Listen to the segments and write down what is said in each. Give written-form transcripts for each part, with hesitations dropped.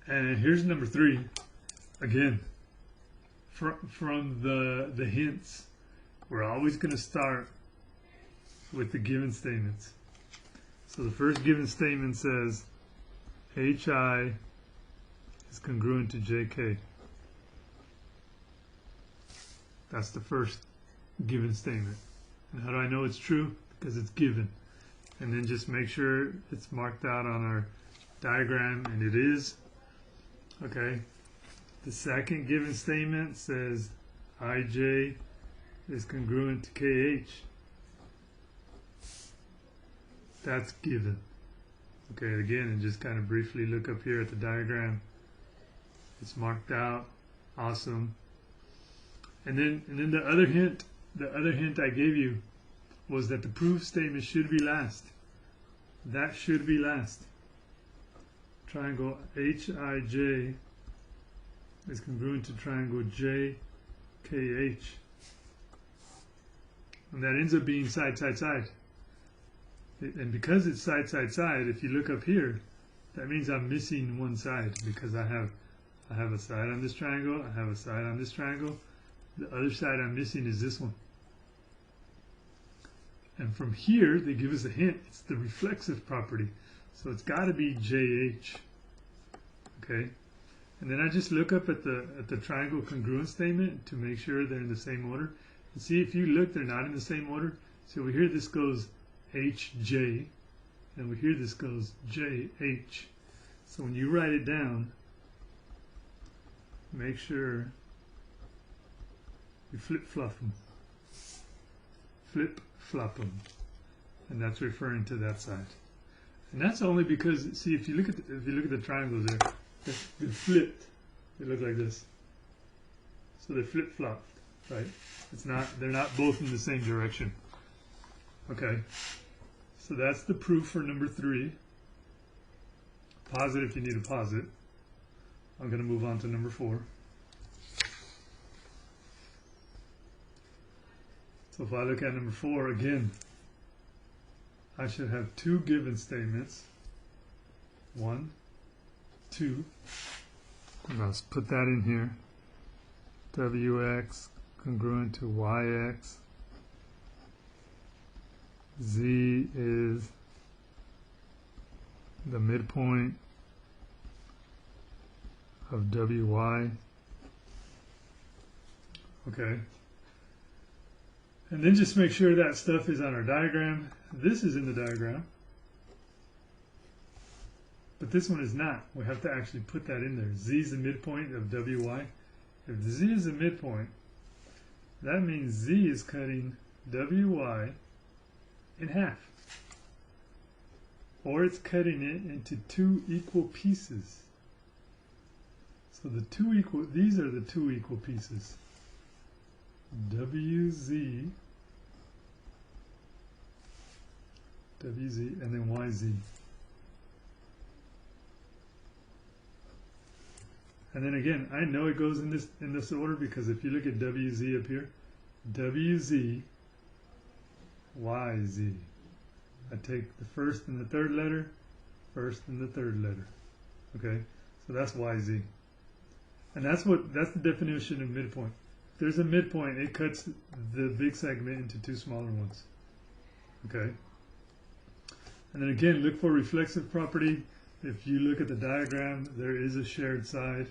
And here's number 3. Again, from the hints, we're always going to start with the given statements. So the first given statement says HI is congruent to JK. That's the first given statement. And how do I know it's true? Because it's given. And then just make sure it's marked out on our diagram, and it is. Okay. The second given statement says IJ is congruent to KH. That's given. Okay, again, and just kind of briefly look up here at the diagram. It's marked out. Awesome. And then the other hint I gave you was that the proof statement should be last. That should be last. Triangle HIJ is congruent to triangle JKH. And that ends up being side, side, side. And because it's side, side, side, if you look up here, that means I'm missing one side, because I have a side on this triangle, I have a side on this triangle. The other side I'm missing is this one. And from here, they give us a hint. It's the reflexive property. So it's got to be JH. Okay? And then I just look up at the triangle congruence statement to make sure they're in the same order. And see, if you look, they're not in the same order. So we hear this goes HJ, and we hear this goes JH. So when you write it down, make sure you flip-flop them. Flip-flop them. And that's referring to that side. And that's only because, see, if you look at the triangles there, they're flipped. They look like this. So they're flip-flopped, right? They're not both in the same direction. Okay. So that's the proof for number 3. Pause it if you need to pause it. I'm going to move on to number 4. So if I look at number 4 again, I should have 2 given statements. 1, 2. And let's put that in here. WX congruent to YX. Z is the midpoint of WY. Okay. And then just make sure that stuff is on our diagram. This is in the diagram. But this one is not. We have to actually put that in there. Z is the midpoint of WY. If Z is the midpoint, that means Z is cutting WY in half. Or it's cutting it into 2 equal pieces. So these are the 2 equal pieces. WZ, and then YZ. And then again, I know it goes in this order, because if you look at WZ up here, WZ, YZ. I take the first and the third letter, first and the third letter. Okay, so that's YZ. And that's the definition of midpoint. If there's a midpoint, it cuts the big segment into 2 smaller ones. Okay. And then again, look for reflexive property. If you look at the diagram, there is a shared side.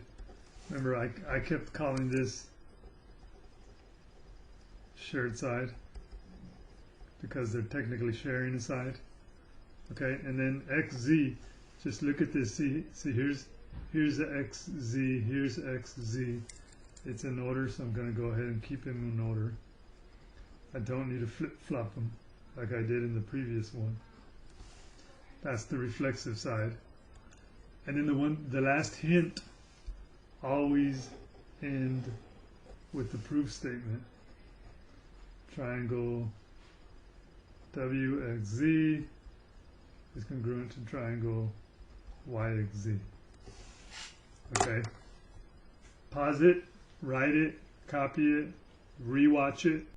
Remember, I kept calling this shared side because they're technically sharing a side. Okay, and then XZ, just look at this. See here's the XZ, here's XZ. It's in order, so I'm going to go ahead and keep them in order. I don't need to flip-flop them like I did in the previous one. That's the reflexive side. And then the last hint, always end with the proof statement. Triangle WXZ is congruent to triangle YXZ. Okay. Pause it, write it, copy it, rewatch it.